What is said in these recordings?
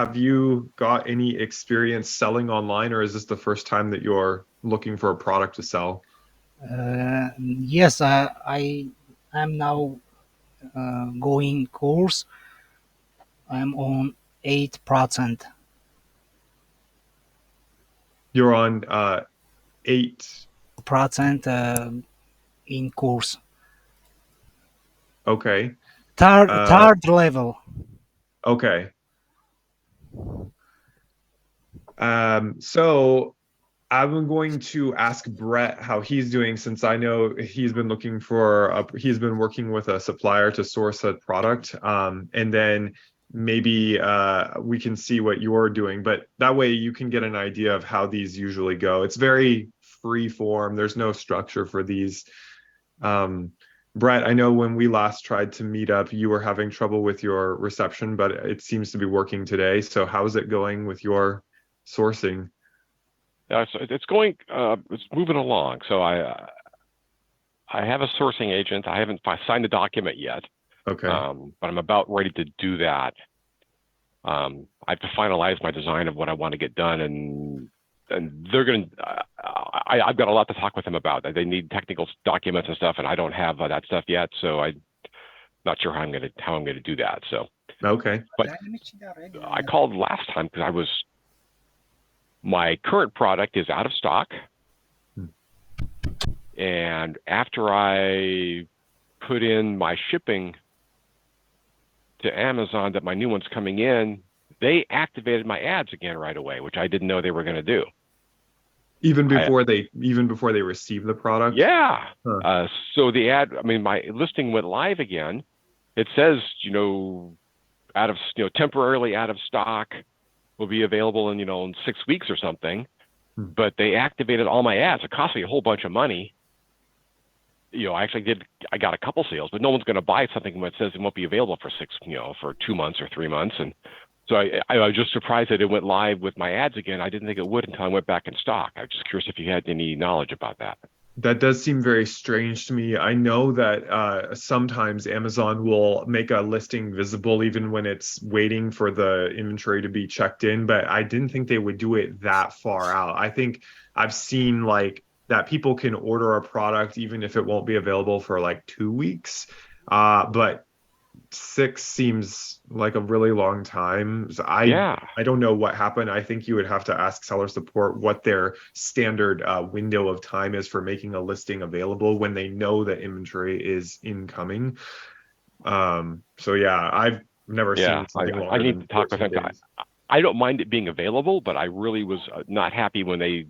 Have you got any experience selling online, or is this the first time that you're looking for a product to sell? Yes, I am now going course. I'm on 8%. You're on eight. Percent in course. Okay. Uh, Third level. okay. So I'm going to ask Brett how he's doing since I know he's been working with a supplier to source a product. And then maybe we can see what you're doing, but that way you can get an idea of how these usually go. It's very free form. There's no structure for these. Um, Brett, I know when we last tried to meet up, you were having trouble with your reception, but it seems to be working today. So how's it going with your sourcing? It's going, it's moving along. So I have a sourcing agent. I haven't signed the document yet, Okay. but I'm about ready to do that. I have to finalize my design of what I want to get done, and they're going to. I've got a lot to talk with them about. They need technical documents and stuff, and I don't have that stuff yet. So I'm not sure how I'm gonna do that. So, Okay. but I called last time because my current product is out of stock. Hmm. And after I put in my shipping to Amazon that my new one's coming in, they activated my ads again right away, which I didn't know they were going to do. I Even before they receive the product. Yeah. Huh. So my listing went live again. It says, temporarily out of stock, will be available in 6 weeks or something. Hmm. But they activated all my ads. It cost me a whole bunch of money. I got a couple sales, but no one's going to buy something when it says it won't be available for 2 months or 3 months. And so I was just surprised that it went live with my ads again. I didn't think it would until I went back in stock. I was just curious if you had any knowledge about that. That does seem very strange to me. I know that sometimes Amazon will make a listing visible even when it's waiting for the inventory to be checked in, but I didn't think they would do it that far out. I think I've seen like that people can order a product even if it won't be available for like 2 weeks. But 6 seems like a really long time. So Yeah. I don't know what happened. I think you would have to ask seller support what their standard window of time is for making a listing available when they know that inventory is incoming. So yeah, I've never Yeah. seen something I longer need than to talk with 14 them. days. I don't mind it being available, but I really was not happy when they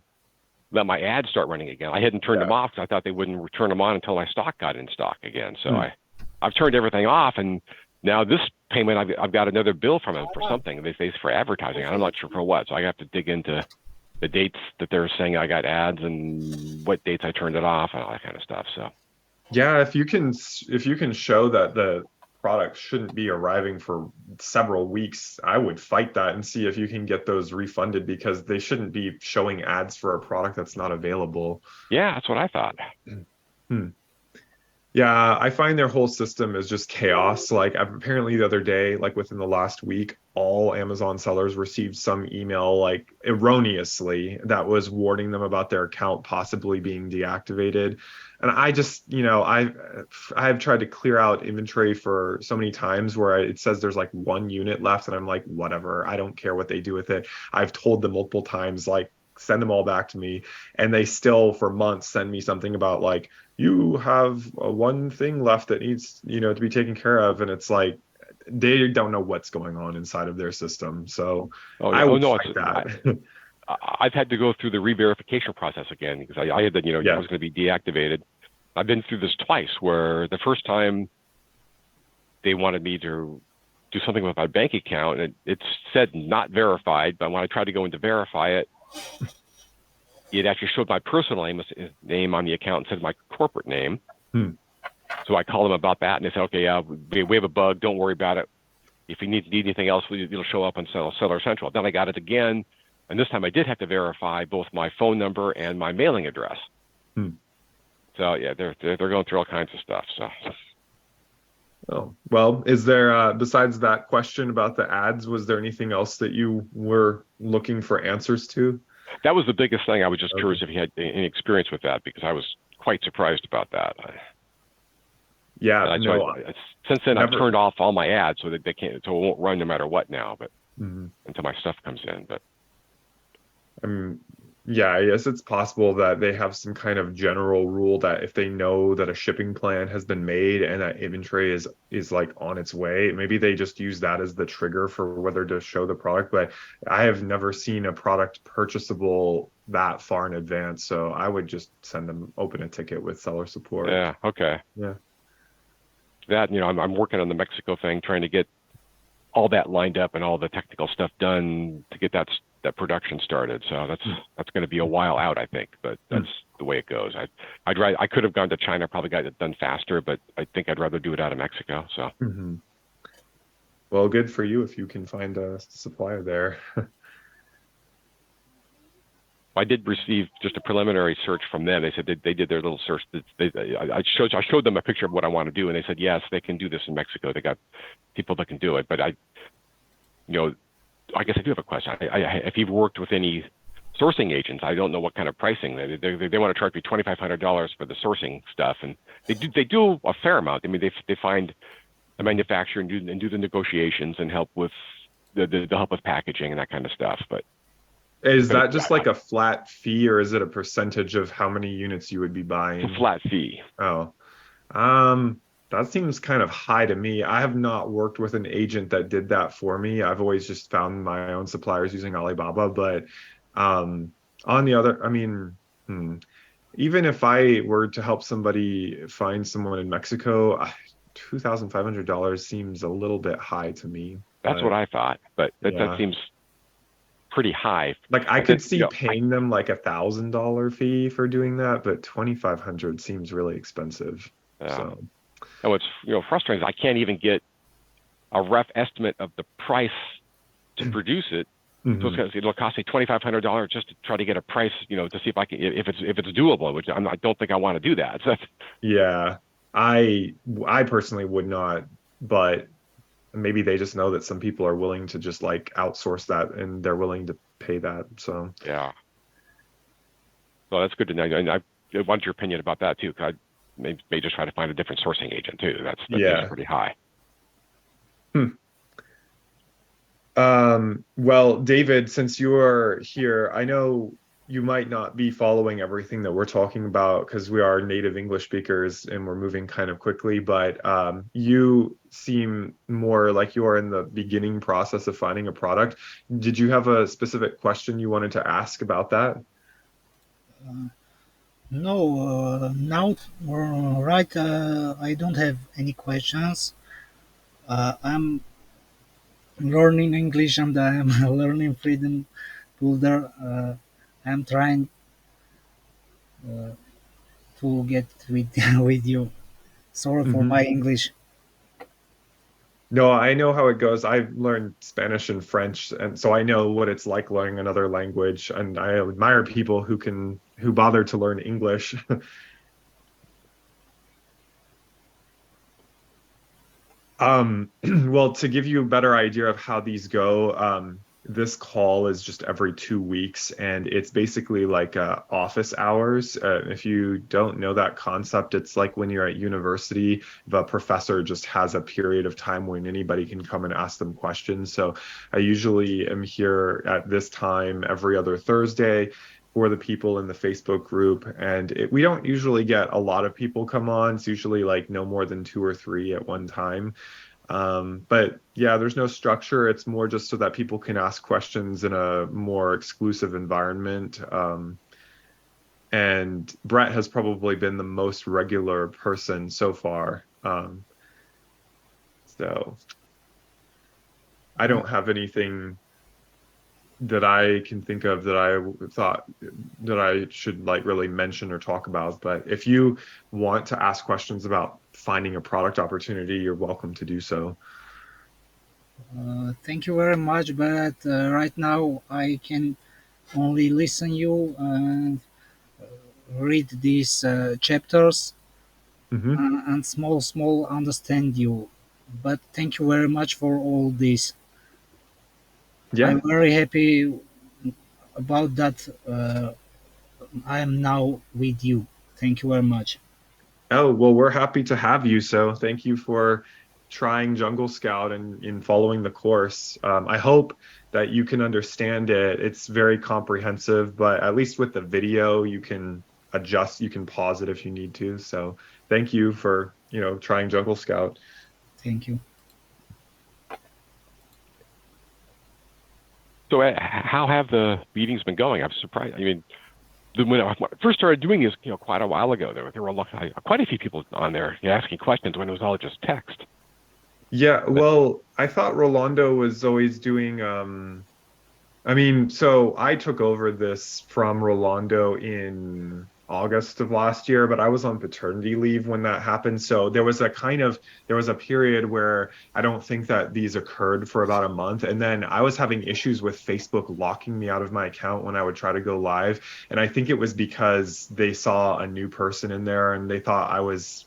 let my ads start running again. I hadn't turned them Yeah. off because I thought they wouldn't turn them on until my stock got in stock again. So Hmm. I've turned everything off, and now this payment I've got another bill from them for something. They say for advertising. I'm not sure for what. So I have to dig into the dates that they're saying I got ads and what dates I turned it off and all that kind of stuff. So Yeah, if you can show that the product shouldn't be arriving for several weeks, I would fight that and see if you can get those refunded because they shouldn't be showing ads for a product that's not available. yeah, that's what I thought. Hmm. Yeah, I find their whole system is just chaos. Like apparently the other day, like within the last week, all Amazon sellers received some email like erroneously that was warning them about their account possibly being deactivated. And I just, I've tried to clear out inventory for so many times where it says there's like one unit left and I'm like, whatever, I don't care what they do with it. I've told them multiple times like send them all back to me and they still for months send me something about like you have one thing left that needs, to be taken care of. And it's like, they don't know what's going on inside of their system. So Oh I yeah. Oh would no, fight that. I've had to go through the re-verification process again because I had that I Yeah. was going to be deactivated. I've been through this twice where the first time they wanted me to do something with my bank account and it said not verified, but when I tried to go in to verify it, it actually showed my personal name on the account instead of my corporate name. Hmm. So I called them about that and they said, okay, yeah, we have a bug. Don't worry about it. If you need anything else, it'll show up on Seller Central. Then I got it again. And this time I did have to verify both my phone number and my mailing address. Hmm. So yeah, they're going through all kinds of stuff. So Oh, well, is there, besides that question about the ads, was there anything else that you were looking for answers to? That was the biggest thing. I was just Okay. curious if you had any experience with that because I was quite surprised about that. Yeah, no, Since then, I've never. turned off all my ads so that they can't, so it won't run no matter what now. But Mhm. until my stuff comes in, but Yeah, I guess it's possible that they have some kind of general rule that if they know that a shipping plan has been made and that inventory is like on its way, maybe they just use that as the trigger for whether to show the product. But I have never seen a product purchasable that far in advance, so I would just send them open a ticket with seller support. yeah, okay. Yeah. That I'm working on the Mexico thing, trying to get all that lined up and all the technical stuff done to get that production started. So that's going to be a while out, I think, but that's the way it goes. I could have gone to China, probably got it done faster, but I think I'd rather do it out of Mexico. So Mm-hmm. Well, good for you if you can find a supplier there. I did receive just a preliminary search from them. They said they did their little search. I showed them a picture of what I want to do, and they said yes, they can do this in Mexico. They got people that can do it. But you know, I guess I do have a question. If you've worked with any sourcing agents, I don't know what kind of pricing they want to charge me $2,500 for the sourcing stuff, and they do a fair amount. I mean, they find a manufacturer and do the negotiations and help with the help with packaging and that kind of stuff. Is But that just like a flat fee or is it a percentage of how many units you would be it's a buying? flat fee. Oh, um, that seems kind of high to me. I have not worked with an agent that did that for me. I've always just found my own suppliers using Alibaba, but um, on the other, I mean, even if I were to help somebody find someone in Mexico, $2,500 seems a little bit high to me. That's what But I thought, but that yeah, seems pretty high. like I But then, could see paying them like $1,000 fee for doing that, but 2,500 seems really expensive. uh, So, and what's frustrating is I can't even get a rough estimate of the price to produce it. So mhm. it'll cost me $2,500 just to try to get a price, to see if I can, if it's doable. Which I don't think I want to do that. So Yeah, I personally would not, but maybe they just know that some people are willing to just like outsource that and they're willing to pay that. So, yeah, so that's good to know. And I want your opinion about that too, because I may just try to find a different sourcing agent too. That seems yeah. pretty high. Hmm. Well, David, since you're here, I know you might not be following everything that we're talking about because we are native English speakers and we're moving kind of quickly, but you seem more like you are in the beginning process of finding a product. Did you have a specific question you wanted to ask about that? No, now right. I don't have any questions. I'm learning English and I'm learning Freedom Builder. I'm trying to get with with you. Sorry for Hmm. my English. No, I know how it goes. I've learned Spanish and French, and so I know what it's like learning another language, and I admire people who bother to learn English. Well, to give you a better idea of how these go, this call is just every 2 weeks, and it's basically like office hours. If you don't know that concept, it's like when you're at university, the professor just has a period of time when anybody can come and ask them questions. So I usually am here at this time every other Thursday for the people in the Facebook group. And we don't usually get a lot of people come on. It's usually like no more than two or three at one time. But yeah, there's no structure. It's more just so that people can ask questions in a more exclusive environment. And Brett has probably been the most regular person so far. So I Uh, don't have anything that I can think of that I thought that I should like really mention or talk about. But if you want to ask questions about finding a product opportunity, you're welcome to do so. thank you very much, but right now I can only listen you and read these chapters. Hmm. and small understand you. But thank you very much for all this. Yeah. I'm very happy about that. I am now with you. Thank you very much. Oh, well, we're happy to have you. So thank you for trying Jungle Scout and in following the course. I hope that you can understand it. It's very comprehensive, but at least with the video, you can adjust, you can pause it if you need to. So thank you for, trying Jungle Scout. Thank you. So how have the meetings been going? I'm surprised. I mean, when I first started doing this, quite a while ago, there were quite a few people on there asking questions when it was all just text. Yeah, But well, I thought Rolando was always doing so I took over this from Rolando in August of last year, but I was on paternity leave when that happened. So there was a period where I don't think that these occurred for about a month. And then I was having issues with Facebook locking me out of my account when I would try to go live. And I think it was because they saw a new person in there and they thought I was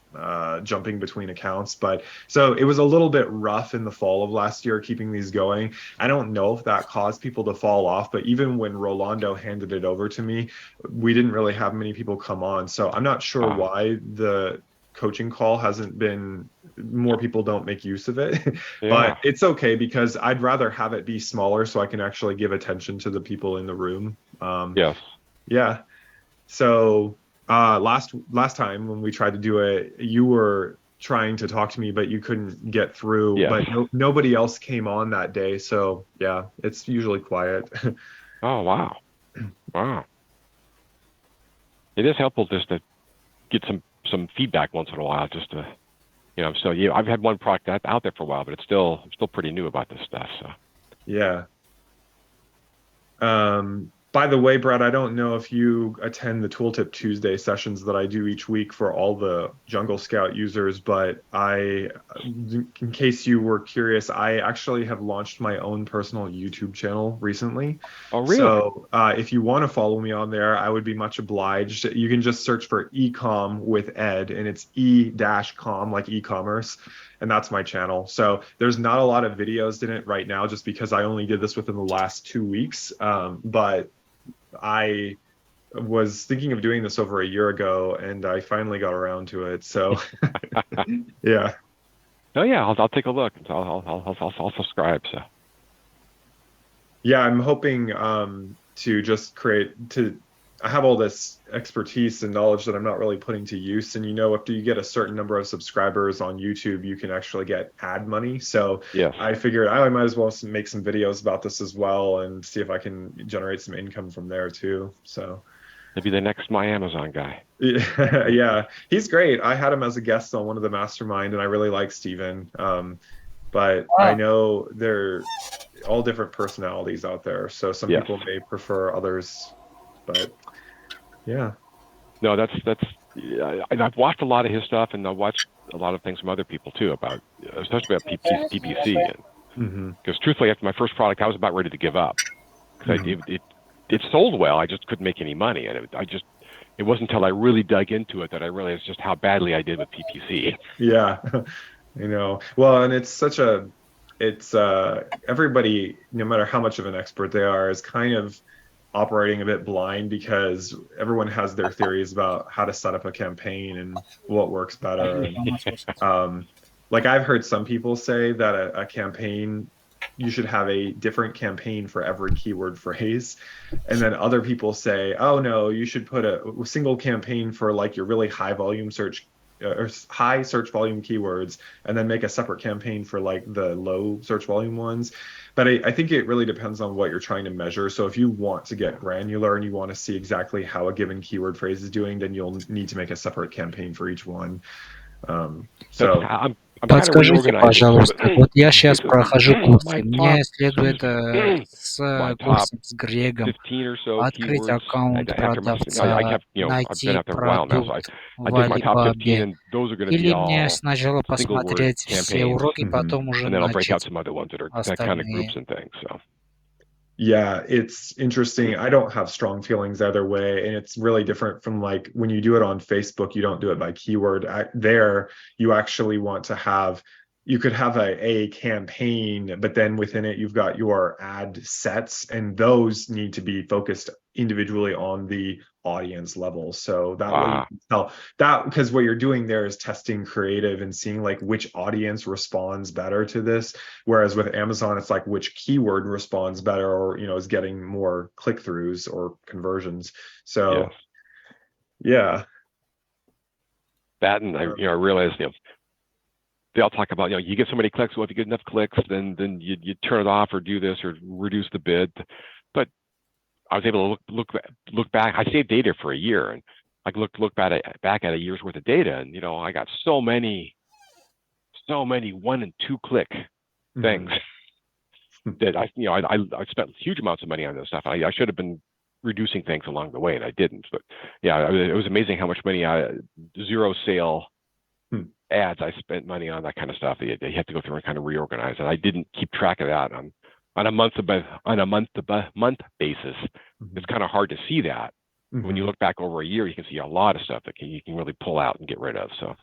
jumping between accounts. But so it was a little bit rough in the fall of last year keeping these going. I don't know if that caused people to fall off, but even when Rolando handed it over to me, we didn't really have many people come on. So I'm not sure why the coaching call hasn't been more people don't make use of it. But it's okay because I'd rather have it be smaller so I can actually give attention to the people in the room. yes. Yeah. So last time when we tried to do it, you were trying to talk to me, but you couldn't get through. Yes. But nobody else came on that day, so yeah, it's usually quiet. Oh, wow. Wow. It is helpful just to get some feedback once in a while, just to, so I've had one product out there for a while, but I'm still pretty new about this stuff. So Yeah. By the way, Brett, I don't know if you attend the Tooltip Tuesday sessions that I do each week for all the Jungle Scout users, but in case you were curious, I actually have launched my own personal YouTube channel recently. Oh, really? So if you want to follow me on there, I would be much obliged. You can just search for ecom with Ed, and it's e-com like e-commerce. And that's my channel. So there's not a lot of videos in it right now just because I only did this within the last 2 weeks. But I was thinking of doing this over a year ago and I finally got around to it. So yeah. Oh yeah, I'll take a look. I'll subscribe. So Yeah, I'm hoping to just I have all this expertise and knowledge that I'm not really putting to use. And after you get a certain number of subscribers on YouTube, you can actually get ad money. So yes. I figured I might as well make some videos about this as well and see if I can generate some income from there too. So maybe the next My Amazon guy. Yeah, he's great. I had him as a guest on one of the mastermind, and I really like Steven. But I know they're all different personalities out there. So some people may prefer others, but yeah. No, that's and I've watched a lot of his stuff, and I've watched a lot of things from other people too especially about PPC. Because truthfully, after my first product, I was about ready to give up because it sold well. I just couldn't make any money, and it wasn't until I really dug into it that I realized just how badly I did with PPC. Yeah, I know. Well, and it's everybody, no matter how much of an expert they are, is kind of operating a bit blind because everyone has their theories about how to set up a campaign and what works better. Like I've heard some people say that a campaign, you should have a different campaign for every keyword phrase. And then other people say, oh no, you should put a single campaign for like your really high volume search or high search volume keywords, and then make a separate campaign for like the low search volume ones. But I think it really depends on what you're trying to measure. So if you want to get granular and you want to see exactly how a given keyword phrase is doing, then you'll need to make a separate campaign for each one. Подскажите, пожалуйста, вот я сейчас прохожу курсы. Мне следует с курсом с Грегом открыть аккаунт продавца, найти продукт в Alibaba, или мне сначала посмотреть все уроки, потом уже начать остальные. Yeah, it's interesting. I don't have strong feelings either way, and it's really different from like when you do it on Facebook, you don't do it by keyword. There, you actually want to have, you could have a campaign, but then within it, you've got your ad sets, and those need to be focused individually on the audience level. So that way you can tell that, because what you're doing there is testing creative and seeing like which audience responds better to this. Whereas with Amazon, it's like which keyword responds better, or is getting more click-throughs or conversions. So Yes. yeah. That, and I realized, they all talk about, you get so many clicks. Well, if you get enough clicks, then you turn it off or do this or reduce the bid. But I was able to look back. I saved data for a year, and I look back at a year's worth of data, and I got so many 1 and 2 click things that I spent huge amounts of money on this stuff. I should have been reducing things along the way, and I didn't. But yeah, it was amazing how much money zero sale ads I spent money on, that kind of stuff. You have to go through and kind of reorganize, and I didn't keep track of that on a month to month basis. It's kind of hard to see that. When you look back over a year, you can see a lot of stuff that you can really pull out and get rid of. So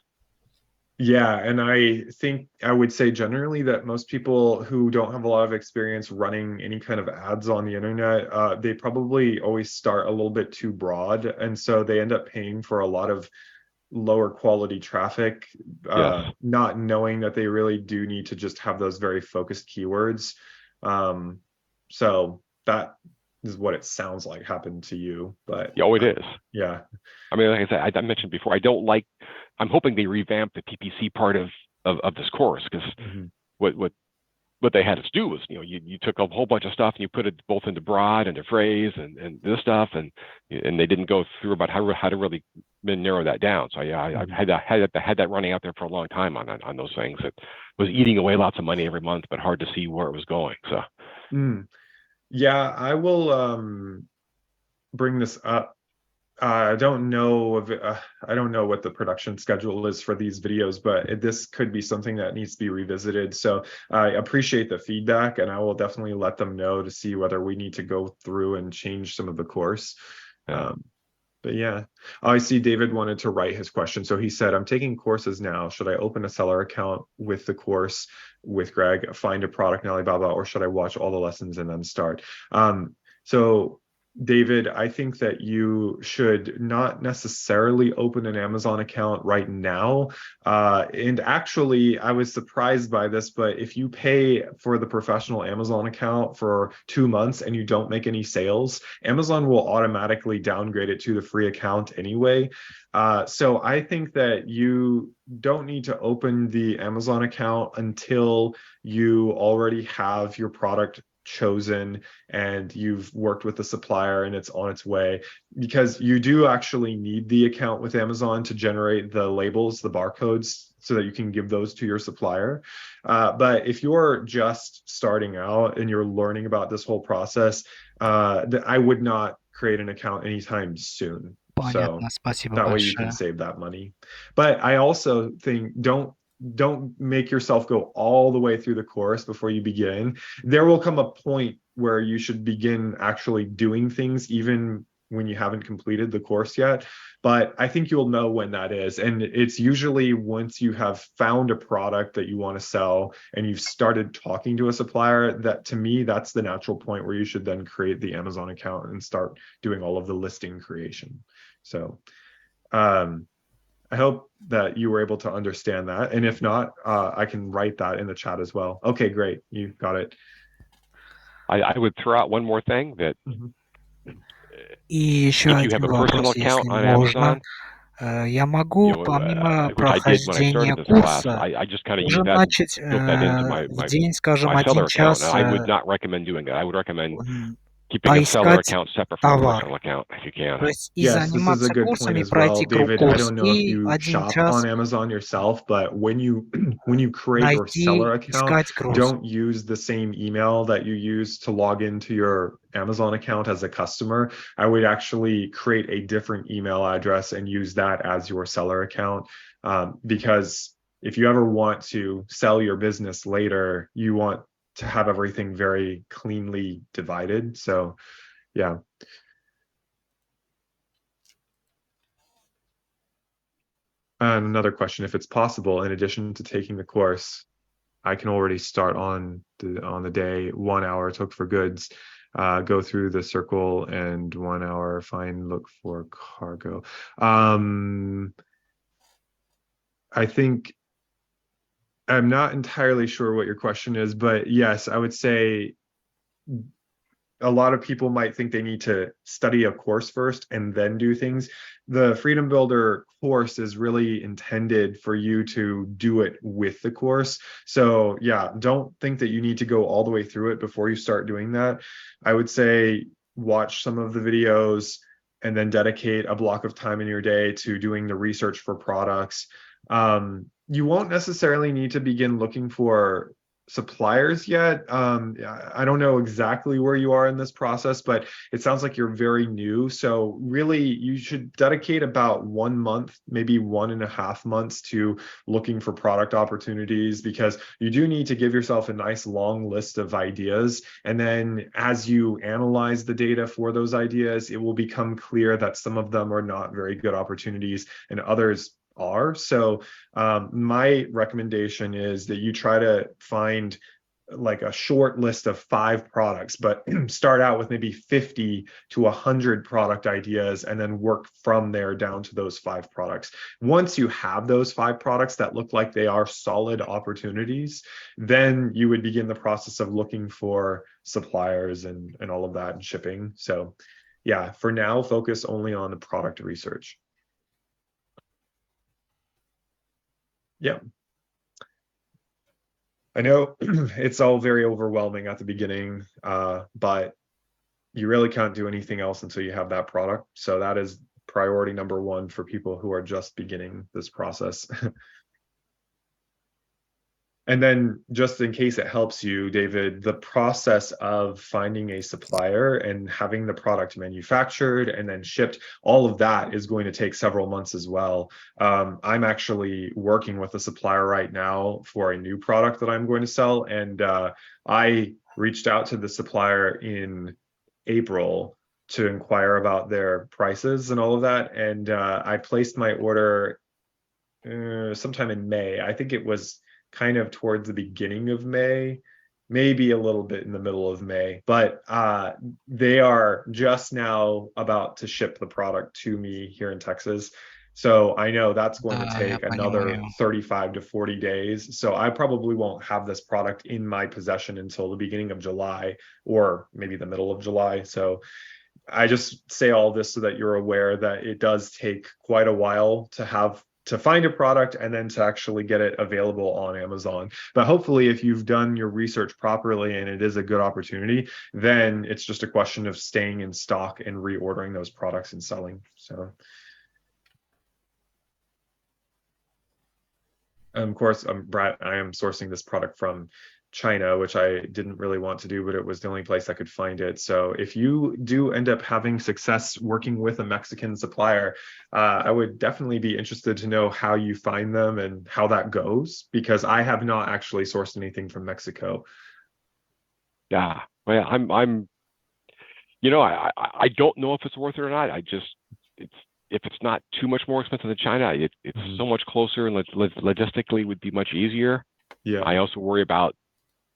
yeah, and I think I would say generally that most people who don't have a lot of experience running any kind of ads on the internet, they probably always start a little bit too broad, and so they end up paying for a lot of lower quality traffic, yes. not knowing that they really do need to just have those very focused keywords. So that is what it sounds like happened to you, but it is. Yeah. I mean, like I said, I mentioned before, I'm hoping they revamp the PPC part of this course, because what they had us do was, you took a whole bunch of stuff and you put it both into broad, into phrase, and this stuff, and they didn't go through about how to really narrow that down. So yeah, I've had that running out there for a long time on those things. It was eating away lots of money every month, but hard to see where it was going. So yeah, I will bring this up. I don't know what the production schedule is for these videos, but this could be something that needs to be revisited. So I appreciate the feedback, and I will definitely let them know to see whether we need to go through and change some of the course. But yeah, I see David wanted to write his question. So he said, I'm taking courses now. Should I open a seller account with the course with Greg, find a product in Alibaba, or should I watch all the lessons and then start? So David, I think that you should not necessarily open an Amazon account right now. And actually, I was surprised by this, but if you pay for the professional Amazon account for 2 months and you don't make any sales, Amazon will automatically downgrade it to the free account anyway. So I think that you don't need to open the Amazon account until you already have your product chosen and you've worked with the supplier and it's on its way, because you do actually need the account with Amazon to generate the labels, the barcodes, so that you can give those to your supplier. But if you're just starting out and you're learning about this whole process, I would not create an account anytime soon. Понятно, спасибо that way you can большое. save that money. But I also think don't make yourself go all the way through the course before you begin. There will come a point where you should begin actually doing things even when you haven't completed the course yet. But I think you'll know when that is. And it's usually once you have found a product that you want to sell and you've started talking to a supplier, that to me, that's the natural point where you should then create the Amazon account and start doing all of the listing creation. So I hope that you were able to understand that. And if not, I can write that in the chat as well. Okay, great. You got it. I would throw out one more thing that И еще if you have один a personal вопрос, account если on можно. Amazon, Я могу, помимо which I did when I прохождения started this class, курса, I just kind of уже used that, начать built that into в день, скажем, my seller 1 account. час And I would not recommend doing that. I would recommend keeping a seller поискать account separate from a товар. personal account if you can. То есть и Yes, this is a заниматься good point курсами, as well, пройти David. I курс, don't know if и you 1 shop час on Amazon yourself, but when you create your найти, seller account, искать груз. don't use the same email that you use to log into your Amazon account as a customer. I would actually create a different email address and use that as your seller account, because if you ever want to sell your business later, you want to have everything very cleanly divided. So yeah. And another question, if it's possible, in addition to taking the course, I can already start on the day 1 hour took for goods, go through the circle, and 1 hour find look for cargo. I think I'm not entirely sure what your question is, but yes, I would say a lot of people might think they need to study a course first and then do things. The Freedom Builder course is really intended for you to do it with the course. So yeah, don't think that you need to go all the way through it before you start doing that. I would say watch some of the videos and then dedicate a block of time in your day to doing the research for products. You won't necessarily need to begin looking for suppliers yet. I don't know exactly where you are in this process, but it sounds like you're very new. So really, you should dedicate about 1 month, maybe 1.5 months to looking for product opportunities, because you do need to give yourself a nice long list of ideas. And then as you analyze the data for those ideas, it will become clear that some of them are not very good opportunities and others are. So my recommendation is that you try to find like a short list of 5 products, but start out with maybe 50 to 100 product ideas and then work from there down to those 5 products. Once you have those 5 products that look like they are solid opportunities, then you would begin the process of looking for suppliers and all of that and shipping. So yeah, for now, focus only on the product research. Yeah. I know it's all very overwhelming at the beginning, but you really can't do anything else until you have that product. So that is priority number 1 for people who are just beginning this process. And then just in case it helps you, David, the process of finding a supplier and having the product manufactured and then shipped, all of that is going to take several months as well. I'm actually working with a supplier right now for a new product that I'm going to sell. And I reached out to the supplier in April to inquire about their prices and all of that. And I placed my order sometime in May. I think it was kind of towards the beginning of May, maybe a little bit in the middle of May, but they are just now about to ship the product to me here in Texas. So I know that's going to take another 35 to 40 days. So I probably won't have this product in my possession until the beginning of July or maybe the middle of July. So I just say all this so that you're aware that it does take quite a while to find a product and then to actually get it available on Amazon. But hopefully, if you've done your research properly and it is a good opportunity, then it's just a question of staying in stock and reordering those products and selling. So, of course, Brad, I am sourcing this product from China, which I didn't really want to do, but it was the only place I could find it. So if you do end up having success working with a Mexican supplier, I would definitely be interested to know how you find them and how that goes, because I have not actually sourced anything from Mexico. Yeah, well, I'm, I don't know if it's worth it or not. If it's not too much more expensive than China, it's so much closer and logistically would be much easier. Yeah. I also worry about,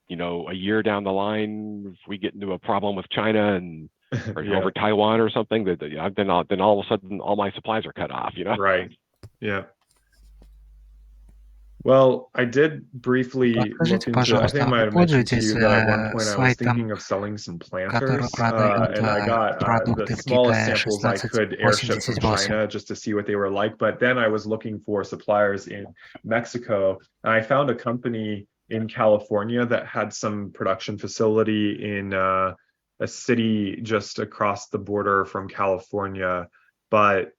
a year down the line, if we get into a problem with China and or over Taiwan or something, then all of a sudden all my supplies are cut off. Right. Yeah. Well, I did briefly look into. I think I might have mentioned to you that at one point I was thinking of selling some planters, and I got the smallest samples I could airship from China just to see what they were like. But then I was looking for suppliers in Mexico, and I found a company in California that had some production facility in a city just across the border from California. But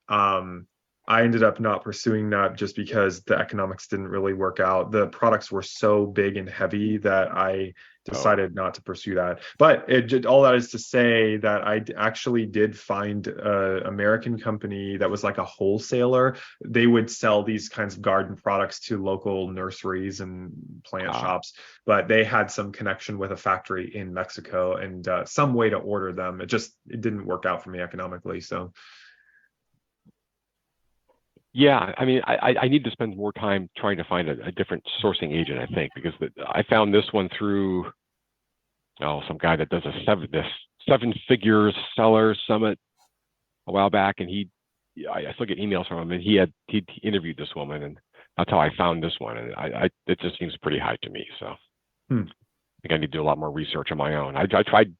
I ended up not pursuing that just because the economics didn't really work out. The products were so big and heavy that I decided not to pursue that. But all that is to say that I actually did find an American company that was like a wholesaler. They would sell these kinds of garden products to local nurseries and plant shops, but they had some connection with a factory in Mexico and some way to order them. It didn't work out for me economically. So yeah, I mean, I need to spend more time trying to find a different sourcing agent, I think, because I found this one through some guy that does this seven figures seller summit a while back, and I still get emails from him, and he interviewed this woman, and that's how I found this one, and it just seems pretty high to me. So I think I need to do a lot more research on my own. I tried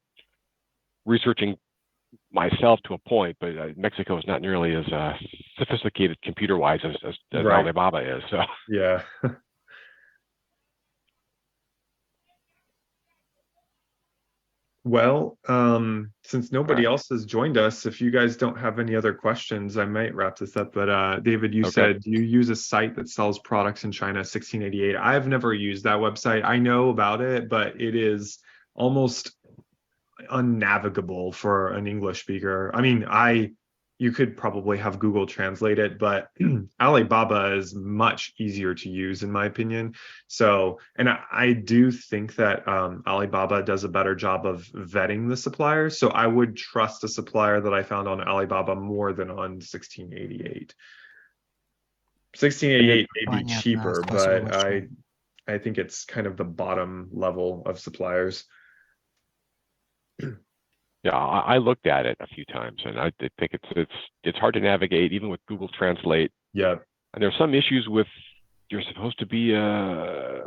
researching myself to a point, but Mexico is not nearly as sophisticated computer-wise as Right. Alibaba is. So yeah. Well, since nobody else has joined us, if you guys don't have any other questions, I might wrap this up. But David, you said you use a site that sells products in China, 1688. I've never used that website. I know about it, but it is almost unnavigable for an English speaker. I mean, you could probably have Google translate it, but Alibaba is much easier to use in my opinion. So, and I do think that Alibaba does a better job of vetting the suppliers. So I would trust a supplier that I found on Alibaba more than on 1688. 1688 may be cheaper, but I think it's kind of the bottom level of suppliers. Yeah, I looked at it a few times, and I think it's hard to navigate even with Google Translate. Yeah, and there's some issues with you're supposed to be a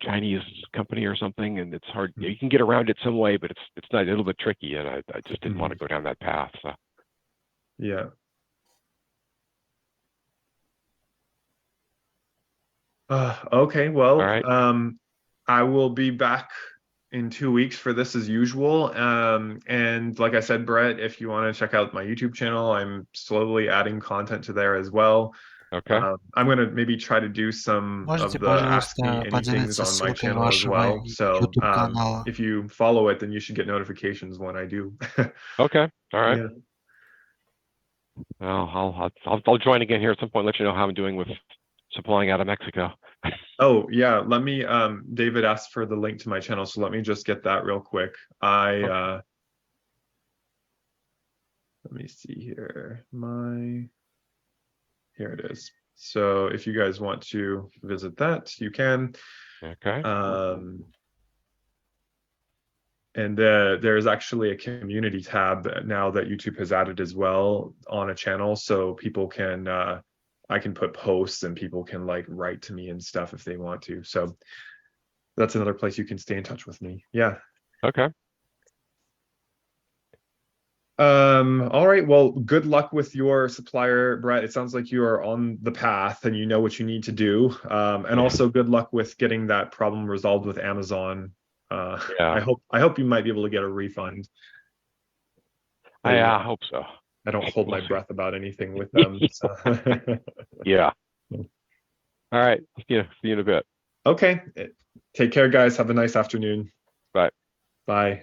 Chinese company or something, and it's hard. You can get around it some way, but it's not a little bit tricky, and I just didn't want to go down that path. So. Yeah. Okay. Well, all right. I will be back in 2 weeks for this as usual. And like I said, Brett, if you want to check out my YouTube channel, I'm slowly adding content to there as well. Okay. I'm going to maybe try to do some of the Ask Me Anythings on my channel as well. So if you follow it, then you should get notifications when I do. Okay. All right. Yeah. Well, I'll join again here at some point. Let you know how I'm doing with supplying out of Mexico. Oh yeah, let me David asked for the link to my channel, so let me just get that real quick. Let me see here. Here it is. So if you guys want to visit that, you can. Okay. And there's actually a community tab now that YouTube has added as well on a channel, so people can I can put posts and people can like write to me and stuff if they want to. So that's another place you can stay in touch with me. Yeah. Okay. All right. Well, good luck with your supplier, Brett. It sounds like you are on the path and you know what you need to do. And also good luck with getting that problem resolved with Amazon. I hope you might be able to get a refund. I hope so. I don't hold my breath about anything with them. So. Yeah. All right. See you in a bit. Okay. Take care, guys. Have a nice afternoon. Bye. Bye.